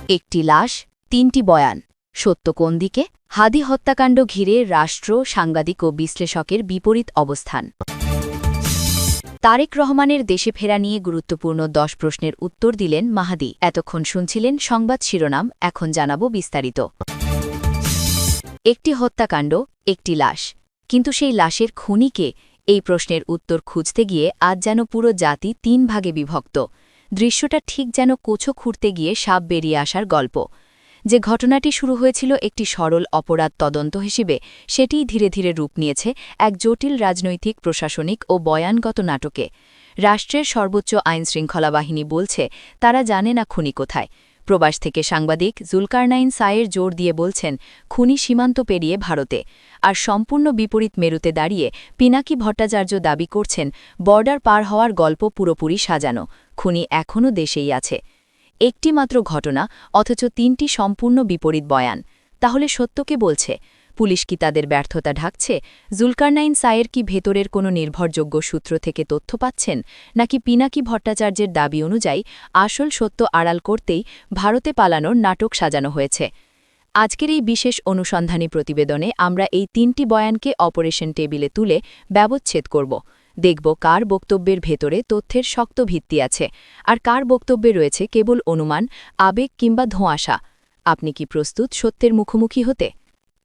একটি লাশ, ৩টি বয়ান। সত্য কোন দিকে? হাদি হত্যাকাণ্ড ঘিরে রাষ্ট্র, সাংবাদিক ও বিশ্লেষকের বিপরীত অবস্থান। তারেক রহমানের দেশে ফেরা নিয়ে গুরুত্বপূর্ণ ১০ প্রশ্নের উত্তর দিলেন মাহাদি। এতক্ষণ শুনছিলেন সংবাদ শিরোনাম, এখন জানাব বিস্তারিত। একটি হত্যাকাণ্ড, একটি লাশ, কিন্তু সেই লাশের খুনি কে? এই প্রশ্নের উত্তর খুঁজতে গিয়ে আজ যেন পুরো জাতি ৩ ভাগে বিভক্ত। দৃশ্যটা ঠিক যেন কোছো খুঁড়তে গিয়ে সাপ বেরিয়ে আসার গল্প। যে ঘটনাটি শুরু হয়েছিল একটি সরল অপরাধ তদন্ত হিসেবে, সেটিই ধীরে ধীরে রূপ নিয়েছে এক জটিল রাজনৈতিক, প্রশাসনিক ও বয়ানগত নাটকে। রাষ্ট্রের সর্বোচ্চ আইনশৃঙ্খলা বাহিনী বলছে তারা জানে না খুনি কোথায়। প্রবাস থেকে সাংবাদিক জুলকারনাইন সায়ের জোর দিয়ে বলছেন খুনি সীমান্ত পেরিয়ে ভারতে। আর সম্পূর্ণ বিপরীত মেরুতে দাঁড়িয়ে পিনাকি ভট্টাচার্য দাবি করছেন বর্ডার পার হওয়ার গল্প পুরোপুরি সাজানো, খুনি এখনও দেশেই আছে। একটি মাত্র ঘটনা, অথচ ৩টি সম্পূর্ণ বিপরীত বয়ান। তাহলে সত্যকে বলছে? পুলিশ কি তাদের ব্যর্থতা ঢাকছে? জুলকারনাইন সায়ের কি ভেতরের কোনো নির্ভরযোগ্য সূত্র থেকে তথ্য পাচ্ছেন, নাকি পিনাকি ভট্টাচার্যের দাবি অনুযায়ী আসল সত্য আড়াল করতেই ভারতে পালানোর নাটক সাজানো হয়েছে? আজকের এই বিশেষ অনুসন্ধানী প্রতিবেদনে আমরা এই ৩টি বয়ানকে অপারেশন টেবিলে তুলে ব্যবচ্ছেদ করব। দেখব কার বক্তব্যের ভেতরে তথ্যের শক্ত ভিত্তি আছে, আর কার বক্তব্যে রয়েছে কেবল অনুমান, আবেগ কিংবা ধোঁয়াশা। আপনি কি প্রস্তুত সত্যের মুখোমুখি হতে?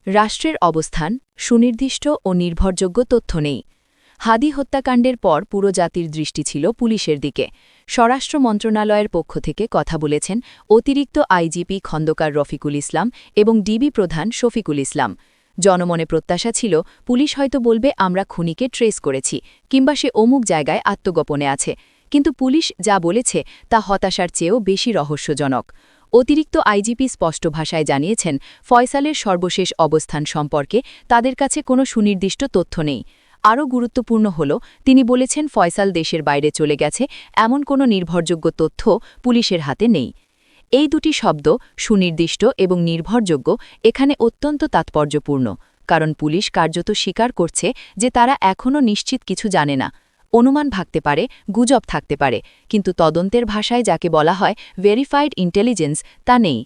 রাষ্ট্রের অবস্থান, সুনির্দিষ্ট ও নির্ভরযোগ্য তথ্য নেই। হাদি হত্যাকাণ্ডের পর পুরো জাতির দৃষ্টি ছিল পুলিশের দিকে। স্বরাষ্ট্র মন্ত্রণালয়ের পক্ষ থেকে কথা বলেছেন অতিরিক্ত আইজিপি খন্দকার রফিকুল ইসলাম এবং ডিবি প্রধান শফিকুল ইসলাম। জনমনে প্রত্যাশা ছিল পুলিশ হয়তো বলবে আমরা খুনিকে ট্রেস করেছি, কিংবা সে অমুক জায়গায় আত্মগোপনে আছে। কিন্তু পুলিশ যা বলেছে তা হতাশার চেয়েও বেশি রহস্যজনক। অতিরিক্ত আইজিপি স্পষ্ট ভাষায় জানিয়েছেন ফয়সালের সর্বশেষ অবস্থান সম্পর্কে তাদের কাছে কোনো সুনির্দিষ্ট তথ্য নেই। আরও গুরুত্বপূর্ণ হল, তিনি বলেছেন ফয়সাল দেশের বাইরে চলে গেছে এমন কোনো নির্ভরযোগ্য তথ্য পুলিশের হাতে নেই। এই দুটি শব্দ, সুনির্দিষ্ট এবং নির্ভরযোগ্য, এখানে অত্যন্ত তাৎপর্যপূর্ণ, কারণ পুলিশ কার্যত স্বীকার করছে যে তারা এখনও নিশ্চিত কিছু জানে না। অনুমান ভাগতে পারে, গুজব থাকতে পারে, কিন্তু তদন্তের ভাষায় যাকে বলা হয় ভেরিফাইড ইন্টেলিজেন্স, তা নেই।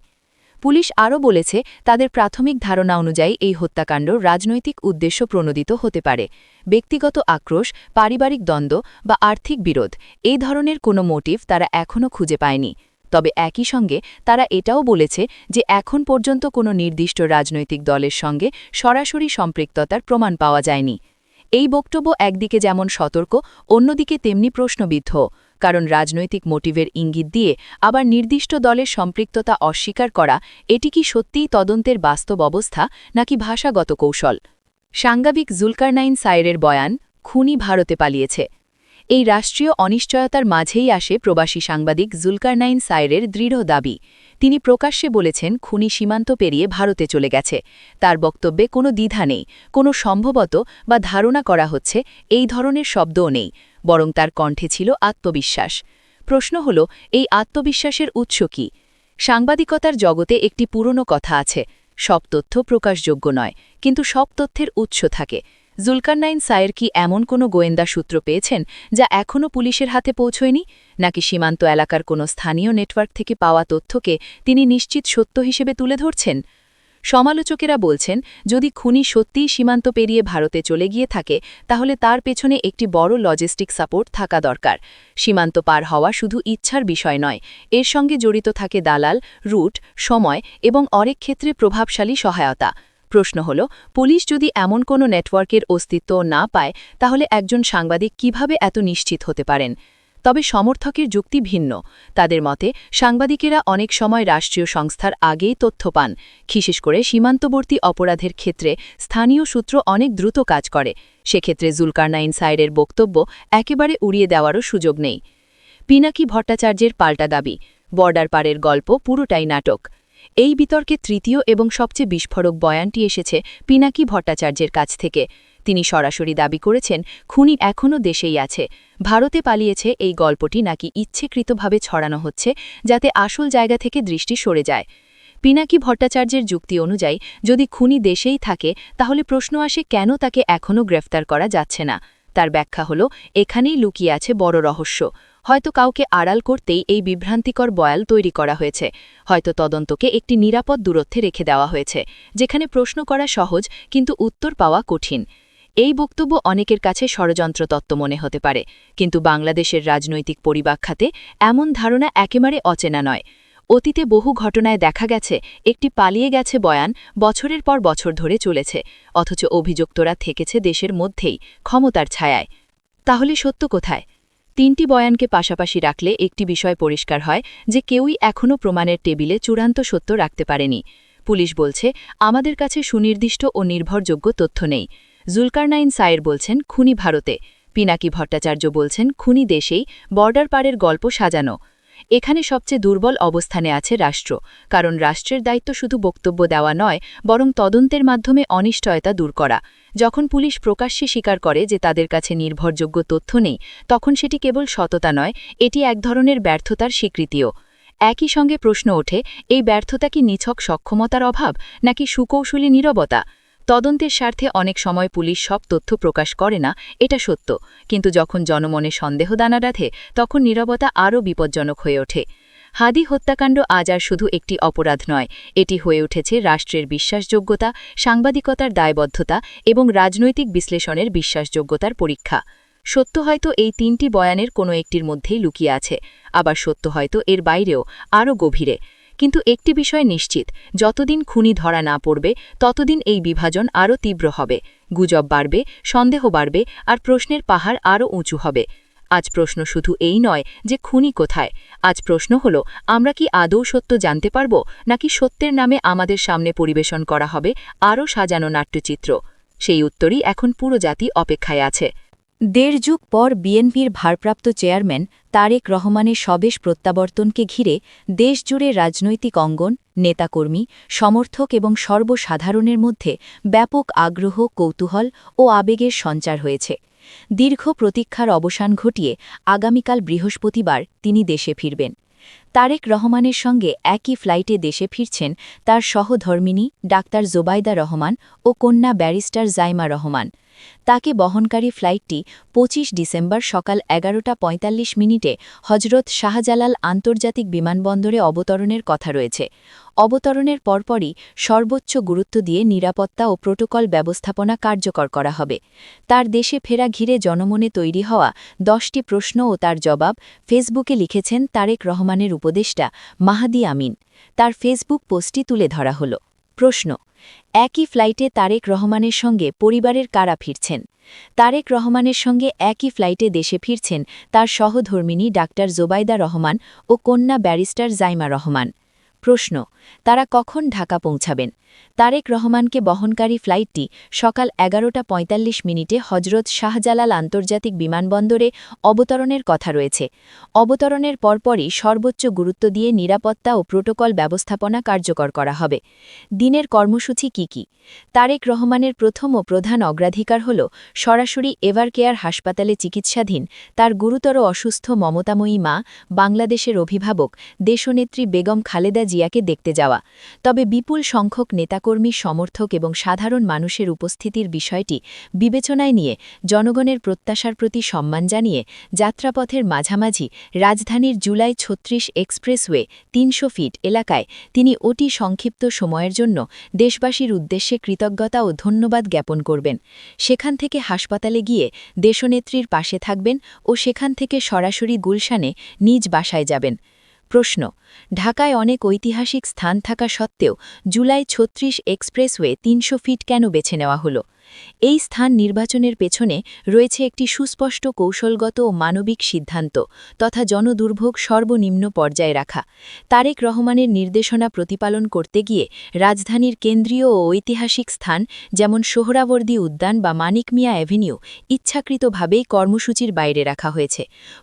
পুলিশ আরও বলেছে তাদের প্রাথমিক ধারণা অনুযায়ী এই হত্যাকাণ্ড রাজনৈতিক উদ্দেশ্য প্রণোদিত হতে পারে। ব্যক্তিগত আক্রোশ, পারিবারিক দ্বন্দ্ব বা আর্থিক বিরোধ, এই ধরনের কোনো মোটিভ তারা এখনও খুঁজে পায়নি। তবে একই সঙ্গে তারা এটাও বলেছে যে এখন পর্যন্ত কোনো নির্দিষ্ট রাজনৈতিক দলের সঙ্গে সরাসরি সম্পৃক্ততার প্রমাণ পাওয়া যায়নি। এই বক্তব্য একদিকে যেমন সতর্ক, অন্যদিকে তেমনি প্রশ্নবিদ্ধ, কারণ রাজনৈতিক মোটিভের ইঙ্গিত দিয়ে আবার নির্দিষ্ট দলের সম্পৃক্ততা অস্বীকার করা, এটি কি সত্যিই তদন্তের বাস্তব অবস্থা নাকি ভাষাগত কৌশল? সাংবাদিক জুলকারনাইন সায়েরের বয়ান, খুনি ভারতে পালিয়েছে। এই রাষ্ট্রীয় অনিশ্চয়তার মাঝেই আসে প্রবাসী সাংবাদিক জুলকারনাইন সায়েরের দৃঢ় দাবি। তিনি প্রকাশ্যে বলেছেন খুনি সীমান্ত পেরিয়ে ভারতে চলে গেছে। তার বক্তব্যে কোনো দ্বিধা নেই, কোনো সম্ভবত বা ধারণা করা হচ্ছে এই ধরনের শব্দও নেই, বরং তার কণ্ঠে ছিল আত্মবিশ্বাস। প্রশ্ন হল, এই আত্মবিশ্বাসের উৎস কী? সাংবাদিকতার জগতে একটি পুরনো কথা আছে, সব তথ্য প্রকাশযোগ্য নয়, কিন্তু সব তথ্যের উৎস থাকে। জুলকারনাইন সায়ের কি এমন কোনো গোয়েন্দা সূত্র পেয়েছেন যা এখনও পুলিশের হাতে পৌঁছয়নি, নাকি সীমান্ত এলাকার কোনো স্থানীয় নেটওয়ার্ক থেকে পাওয়া তথ্যকে তিনি নিশ্চিত সত্য হিসেবে তুলে ধরছেন? সমালোচকেরা বলছেন যদি খুনি সত্যিই সীমান্ত পেরিয়ে ভারতে চলে গিয়ে থাকে, তাহলে তার পেছনে একটি বড় লজিস্টিক সাপোর্ট থাকা দরকার। সীমান্ত পার হওয়া শুধু ইচ্ছার বিষয় নয়, এর সঙ্গে জড়িত থাকে দালাল, রুট, সময় এবং অনেক ক্ষেত্রে প্রভাবশালী সহায়তা। প্রশ্ন হল, পুলিশ যদি এমন কোনো নেটওয়ার্কের অস্তিত্ব না পায়, তাহলে একজন সাংবাদিক কিভাবে এত নিশ্চিত হতে পারেন? তবে সমর্থকের যুক্তি ভিন্ন। তাদের মতে সাংবাদিকেরা অনেক সময় রাষ্ট্রীয় সংস্থার আগেই তথ্য পান, বিশেষ করে সীমান্তবর্তী অপরাধের ক্ষেত্রে স্থানীয় সূত্র অনেক দ্রুত কাজ করে। সেক্ষেত্রে জুলকারনাইন সায়েরের বক্তব্য একেবারে উড়িয়ে দেওয়ারও সুযোগ নেই। পিনাকি ভট্টাচার্যের পাল্টা দাবি, বর্ডার পারের গল্প পুরোটাই নাটক। এই বিতর্কে তৃতীয় এবং সবচেয়ে বিস্ফোরক বয়ানটি এসেছে পিনাকি ভট্টাচার্যের কাছ থেকে। তিনি সরাসরি দাবি করেছেন খুনি এখনও দেশেই আছে, ভারতে পালিয়েছে। এই গল্পটি নাকি ইচ্ছেকৃতভাবে ছড়ানো হচ্ছে যাতে আসল জায়গা থেকে দৃষ্টি সরে যায়। পিনাকি ভট্টাচার্যের যুক্তি অনুযায়ী যদি খুনি দেশেই থাকে, তাহলে প্রশ্ন আসে কেন তাকে এখনও গ্রেফতার করা যাচ্ছে না। তার ব্যাখ্যা হল এখানেই লুকিয়ে আছে বড় রহস্য। হয়তো কাউকে আড়াল করতেই এই বিভ্রান্তিকর বয়াল তৈরি করা হয়েছে, হয়তো তদন্তকে একটি নিরাপদ দূরত্বে রেখে দেওয়া হয়েছে, যেখানে প্রশ্ন করা সহজ কিন্তু উত্তর পাওয়া কঠিন। এই বক্তব্য অনেকের কাছে ষড়যন্ত্র তত্ত্ব মনে হতে পারে, কিন্তু বাংলাদেশের রাজনৈতিক পরিব্যাখ্যাতে এমন ধারণা একেবারে অচেনা নয়। অতীতে বহু ঘটনায় দেখা গেছে একটি পালিয়ে গেছে বয়ান বছরের পর বছর ধরে চলেছে, অথচ অভিযুক্তরা থেকেছে দেশের মধ্যেই, ক্ষমতার ছায়ায়। তাহলে সত্য কোথায়? তিনটি বয়ানকে পাশাপাশি রাখলে একটি বিষয় পরিষ্কার হয় যে কেউই এখনও প্রমাণের টেবিলে চূড়ান্ত সত্য রাখতে পারেনি। পুলিশ বলছে, আমাদের কাছে সুনির্দিষ্ট ও নির্ভরযোগ্য তথ্য নেই। জুলকারনাইন সায়ের বলছেন, খুনি ভারতে। পিনাকি ভট্টাচার্য বলছেন, খুনি দেশেই, বর্ডার পারের গল্প সাজানো। এখানে সবচেয়ে দুর্বল অবস্থানে আছে রাষ্ট্র, কারণ রাষ্ট্রের দায়িত্ব শুধু বক্তব্য দেওয়া নয়, বরং তদন্তের মাধ্যমে অনিশ্চয়তা দূর করা। যখন পুলিশ প্রকাশ্যে স্বীকার করে যে তাদের কাছে নির্ভরযোগ্য তথ্য নেই, তখন সেটি কেবল সততা নয়, এটি এক ধরনের ব্যর্থতার স্বীকৃতিও। একই সঙ্গে প্রশ্ন ওঠে, এই ব্যর্থতা কি নিছক সক্ষমতার অভাব, নাকি সুকৌশলী নীরবতা? তদন্তের স্বার্থে অনেক সময় পুলিশ সব তথ্য প্রকাশ করে না, এটা সত্য, কিন্তু যখন জনমনে সন্দেহ দানা রাধে, তখন নীরবতা আরও বিপজ্জনক হয়ে ওঠে। হাদি হত্যাকাণ্ড আজ আর শুধু একটি অপরাধ নয়, এটি হয়ে উঠেছে রাষ্ট্রের বিশ্বাসযোগ্যতা, সাংবাদিকতার দায়বদ্ধতা এবং রাজনৈতিক বিশ্লেষণের বিশ্বাসযোগ্যতার পরীক্ষা। সত্য হয়তো এই তিনটি বয়ানের কোনো একটির মধ্যেই লুকিয়ে আছে, আবার সত্য হয়তো এর বাইরেও, আরও গভীরে। কিন্তু একটি বিষয় নিশ্চিত, যতদিন খুনি ধরা না পড়বে, ততদিন এই বিভাজন আরও তীব্র হবে, গুজব বাড়বে, সন্দেহ বাড়বে, আর প্রশ্নের পাহাড় আরও উঁচু হবে। আজ প্রশ্ন শুধু এই নয় যে খুনি কোথায়, আজ প্রশ্ন হল, আমরা কি আদৌ সত্য জানতে পারব, নাকি সত্যের নামে আমাদের সামনে পরিবেশন করা হবে আরও সাজানো নাট্যচিত্র? সেই উত্তরই এখন পুরো জাতি অপেক্ষায় আছে। দেড় যুগ পর বিএনপির ভারপ্রাপ্ত চেয়ারম্যান তারেক রহমানের স্বদেশ প্রত্যাবর্তনকে ঘিরে দেশজুড়ে রাজনৈতিক অঙ্গন, নেতাকর্মী, সমর্থক এবং সর্বসাধারণের মধ্যে ব্যাপক আগ্রহ, কৌতূহল ও আবেগের সঞ্চার হয়েছে। দীর্ঘ প্রতীক্ষার অবসান ঘটিয়ে আগামীকাল বৃহস্পতিবার তিনি দেশে ফিরবেন। তারেক রহমানের সঙ্গে একই ফ্লাইটে দেশে ফিরছেন তার সহধর্মিণী ডাক্তার জোবাইদা রহমান ও কন্যা ব্যারিস্টার জাইমা রহমান। তাকে বহনকারী ফ্লাইটটি ২৫ ডিসেম্বর সকাল ১১:৪৫ হজরত শাহজালাল আন্তর্জাতিক বিমানবন্দরে অবতরণের কথা রয়েছে। অবতরণের পরপরই সর্বোচ্চ গুরুত্ব দিয়ে নিরাপত্তা ও প্রোটোকল ব্যবস্থাপনা কার্যকর করা হবে। তার দেশে ফেরা ঘিরে জনমনে তৈরি হওয়া ১০টি প্রশ্ন ও তার জবাব ফেসবুকে লিখেছেন তারেক রহমানের উপদেষ্টা মাহাদি আমিন। তার ফেসবুক পোস্টটি তুলে ধরা হল। প্রশ্ন: একই ফ্লাইটে তারেক রহমানের সঙ্গে পরিবারের কারা ফিরছেন? তারেক রহমানের সঙ্গে একই ফ্লাইটে দেশে ফিরছেন তার সহধর্মিণী ডাক্তার জোবাইদা রহমান ও কন্যা ব্যারিস্টার জাইমা রহমান। প্রশ্ন: তারা কখন ঢাকা পৌঁছাবেন? তারেক রহমানকে বহনকারী ফ্লাইটটি সকাল ১১:৪৫ হজরত শাহজালাল আন্তর্জাতিক বিমানবন্দরে অবতরণের কথা রয়েছে। অবতরণের পরপরই সর্বোচ্চ গুরুত্ব দিয়ে নিরাপত্তা ও প্রোটোকল ব্যবস্থাপনা কার্যকর করা হবে। দিনের কর্মসূচি কি কি? তারেক রহমানের প্রথম ও প্রধান অগ্রাধিকার হল সরাসরি এভারকেয়ার হাসপাতালে চিকিৎসাধীন তার গুরুতর অসুস্থ মমতাময়ী মা, বাংলাদেশের অভিভাবক দেশনেত্রী বেগম খালেদা জিয়াকে দেখতে যাওয়া। তবে বিপুল সংখ্যক নেতাকর্মী, সমর্থক এবং সাধারণ মানুষের উপস্থিতির বিষয়টি বিবেচনায় নিয়ে জনগণের প্রত্যাশার প্রতি সম্মান জানিয়ে যাত্রাপথের মাঝামাঝি রাজধানীর জুলাই ৩৬ এক্সপ্রেসওয়ে ৩০০ ফিট এলাকায় তিনি অতি সংক্ষিপ্ত সময়ের জন্য দেশবাসীর উদ্দেশ্যে কৃতজ্ঞতা ও ধন্যবাদ জ্ঞাপন করবেন। সেখান থেকে হাসপাতালে গিয়ে দেশনেত্রীর পাশে থাকবেন ও সেখান থেকে সরাসরি গুলশানে নিজ বাসায় যাবেন। প্রশ্ন: ঢাকায় অনেক ঐতিহাসিক স্থান থাকা সত্ত্বেও জুলাই ৩৬ এক্সপ্রেসওয়ে ৩০০ ফিট কেন বেছে নেওয়া হলো? এই স্থান নির্বাচনের পেছনে রয়েছে একটি সুস্পষ্ট কৌশলগত ও মানবিক সিদ্ধান্ত তথা জনদুর্ভোগ সর্বনিম্ন পর্যায়ে রাখা। তারেক রহমানের নির্দেশনা প্রতিপালন করতে গিয়ে রাজধানীর কেন্দ্রীয় ও ঐতিহাসিক স্থান যেমন সোহরাওয়ার্দী উদ্যান বা মানিক মিয়া অ্যাভিনিউ ইচ্ছাকৃতভাবেই কর্মসূচির বাইরে রাখা হয়েছে।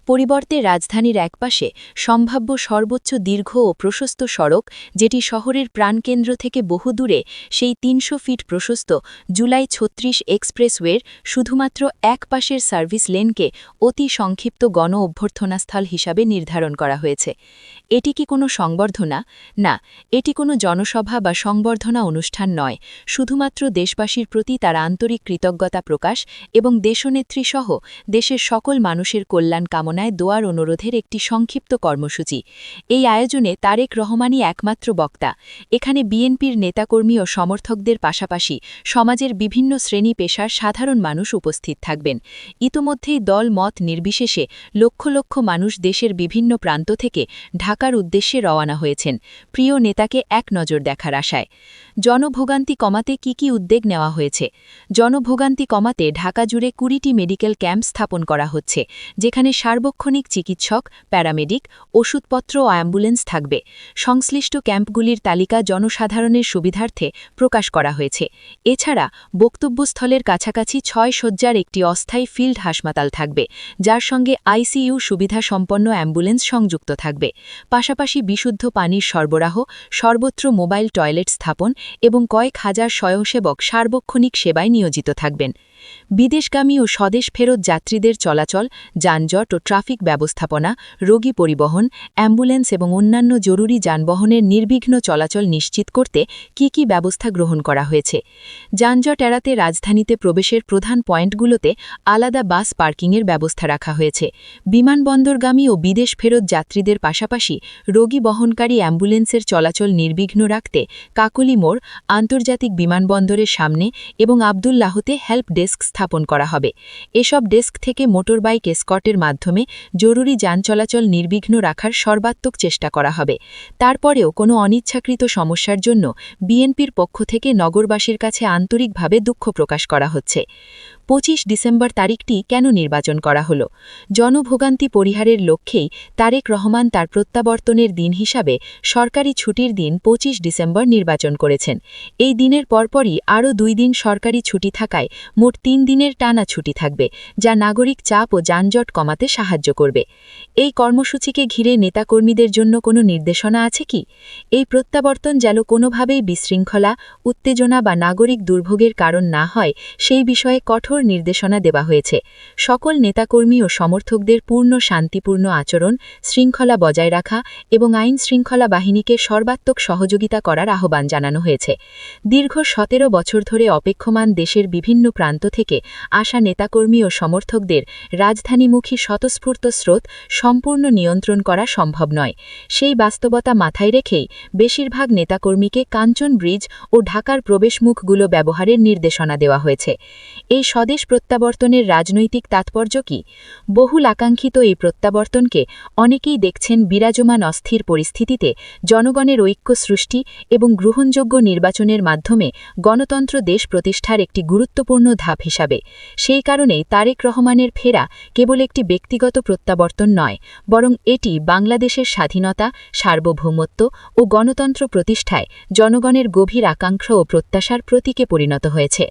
পরিবর্তে রাজধানীর একপাশে সম্ভাব্য সর্বোচ্চ দীর্ঘ ও প্রশস্ত সড়ক, যেটি শহরের প্রাণকেন্দ্র থেকে বহু দূরে, সেই ৩০০ ফিট প্রশস্ত জুলাই ৩৬ এক্সপ্রেসওয়ের শুধুমাত্র এক পাশের সার্ভিস লেনকে অতি সংক্ষিপ্ত গণ অভ্যর্থনাস্থল হিসাবে নির্ধারণ করা হয়েছে। এটি কি কোনো সংবর্ধনা? না, এটি কোনো জনসভা বা সংবর্ধনা অনুষ্ঠান নয়, শুধুমাত্র দেশবাসীর প্রতি তার আন্তরিক কৃতজ্ঞতা প্রকাশ এবং দেশনেত্রীসহ দেশের সকল মানুষের কল্যাণ কামনায় দোয়ার অনুরোধের একটি সংক্ষিপ্ত কর্মসূচি। এই আয়োজনে তারেক রহমানই একমাত্র বক্তা। এখানে বিএনপির নেতাকর্মী ও সমর্থকদের পাশাপাশি সমাজের বিভিন্ন শ্রেণী পেশার সাধারণ মানুষ উপস্থিত থাকবেন। ইতোমধ্যেই দল মত নির্বিশেষে লক্ষ লক্ষ মানুষ দেশের বিভিন্ন প্রান্ত থেকে ঢাকার উদ্দেশ্যে রওনা হয়েছেন প্রিয় নেতাকে এক নজর দেখার আশায়। জনভোগান্তি কমাতে কি উদ্যোগ নেওয়া হয়েছে? জনভোগান্তি কমাতে ঢাকা জুড়ে ২০টি মেডিকেল ক্যাম্প স্থাপন করা হচ্ছে, যেখানে সার্বক্ষণিক চিকিৎসক, প্যারামেডিক, ওষুধপত্র ও অ্যাম্বুলেন্স থাকবে। সংশ্লিষ্ট ক্যাম্পগুলির তালিকা জনসাধারণের সুবিধার্থে প্রকাশ করা হয়েছে। এছাড়া বক্তব্যস্থলের কাছাকাছি ৬ শয্যার একটি অস্থায়ী ফিল্ড হাসপাতাল থাকবে, যার সঙ্গে আইসিইউ সুবিধাসম্পন্ন অ্যাম্বুলেন্স সংযুক্ত থাকবে। পাশাপাশি বিশুদ্ধ পানির সরবরাহ, সর্বত্র মোবাইল টয়লেট স্থাপন এবং কয়েক হাজার স্বয়ংসেবক সার্বক্ষণিক সেবায় নিয়োজিত থাকবেন। বিদেশগামী ও স্বদেশ ফেরত যাত্রীদের চলাচল, যানজট ও ট্রাফিক ব্যবস্থাপনা, রোগী পরিবহন, অ্যাম্বুলেন্স এবং অন্যান্য জরুরি যানবাহনের নির্বিঘ্ন চলাচল নিশ্চিত করতে কি ব্যবস্থা গ্রহণ করা হয়েছে? যানজট এড়াতে রাজধানীতে প্রবেশের প্রধান পয়েন্টগুলোতে আলাদা বাস পার্কিংয়ের ব্যবস্থা রাখা হয়েছে। বিমানবন্দরগামী ও বিদেশ ফেরত যাত্রীদের পাশাপাশি রোগী বহনকারী অ্যাম্বুলেন্সের চলাচল নির্বিঘ্ন রাখতে কাকলী মোড়, আন্তর্জাতিক বিমানবন্দরের সামনে এবং আবদুল্লাহতে হেল্প ডেস্ক স্থাপন করা হবে। এসব ডেস্ক থেকে মোটরবাইক এসকর্টের মাধ্যমে জরুরি যান চলাচল নির্বিঘ্ন রাখার সর্বাত্মক চেষ্টা করা হবে। তারপরেও কোনো অনিচ্ছাকৃত সমস্যার জন্য বিএনপির পক্ষ থেকে নগরবাসীর কাছে আন্তরিকভাবে দুঃখ প্রকাশ করা হচ্ছে। ২৫ ডিসেম্বর তারিখটি কেন নির্বাচন করা হলো? জনভোগান্তি পরিহারের লক্ষ্যেই তারেক রহমান তার প্রত্যাবর্তনের দিন হিসাবে সরকারি ছুটির দিন ২৫ ডিসেম্বর নির্বাচন করেছেন। এই দিনের পরপরই আরও ২ দিন সরকারি ছুটি থাকায় মোট ৩ দিনের টানা ছুটি থাকবে, যা নাগরিক চাপ ও যানজট কমাতে সাহায্য করবে। এই কর্মসূচিকে ঘিরে নেতাকর্মীদের জন্য কোনো নির্দেশনা আছে কি? এই প্রত্যাবর্তন যেন কোনোভাবেই বিশৃঙ্খলা, উত্তেজনা বা নাগরিক দুর্ভোগের কারণ না হয়, সেই বিষয়ে কঠোর নির্দেশনা দেওয়া হয়েছে। সকল নেতাকর্মী ও সমর্থকদের পূর্ণ শান্তিপূর্ণ আচরণ, শৃঙ্খলা বজায় রাখা এবং আইন শৃঙ্খলা বাহিনীকে সর্বাত্মক সহযোগিতা করার আহ্বান জানানো হয়েছে। দীর্ঘ ১৭ বছর ধরে অপেক্ষমান দেশের বিভিন্ন প্রান্ত থেকে আসা নেতাকর্মী ও সমর্থকদের রাজধানীমুখী স্বতঃস্ফূর্ত স্রোত সম্পূর্ণ নিয়ন্ত্রণ করা সম্ভব নয়। সেই বাস্তবতা মাথায় রেখেই বেশিরভাগ নেতাকর্মীকে কাঞ্চন ব্রিজ ও ঢাকার প্রবেশমুখগুলো ব্যবহারের নির্দেশনা দেওয়া হয়েছে। এই স্বদেশ প্রত্যাবর্তনের রাজনৈতিক তাৎপর্য কি? বহুল আকাঙ্ক্ষিত এই প্রত্যাবর্তনকে অনেকেই দেখছেন বিরাজমান অস্থির পরিস্থিতিতে জনগণের ঐক্য সৃষ্টি এবং গ্রহণযোগ্য নির্বাচনের মাধ্যমে গণতন্ত্র দেশ প্রতিষ্ঠার একটি গুরুত্বপূর্ণ ধাপ হিসাবে। সেই কারণেই তারেক রহমানের ফেরা কেবল একটি ব্যক্তিগত প্রত্যাবর্তন নয়, বরং এটি বাংলাদেশের স্বাধীনতা, সার্বভৌমত্ব ও গণতন্ত্র প্রতিষ্ঠায় জনগণের গভীর আকাঙ্ক্ষা ও প্রত্যাশার প্রতীকে পরিণত হয়েছে।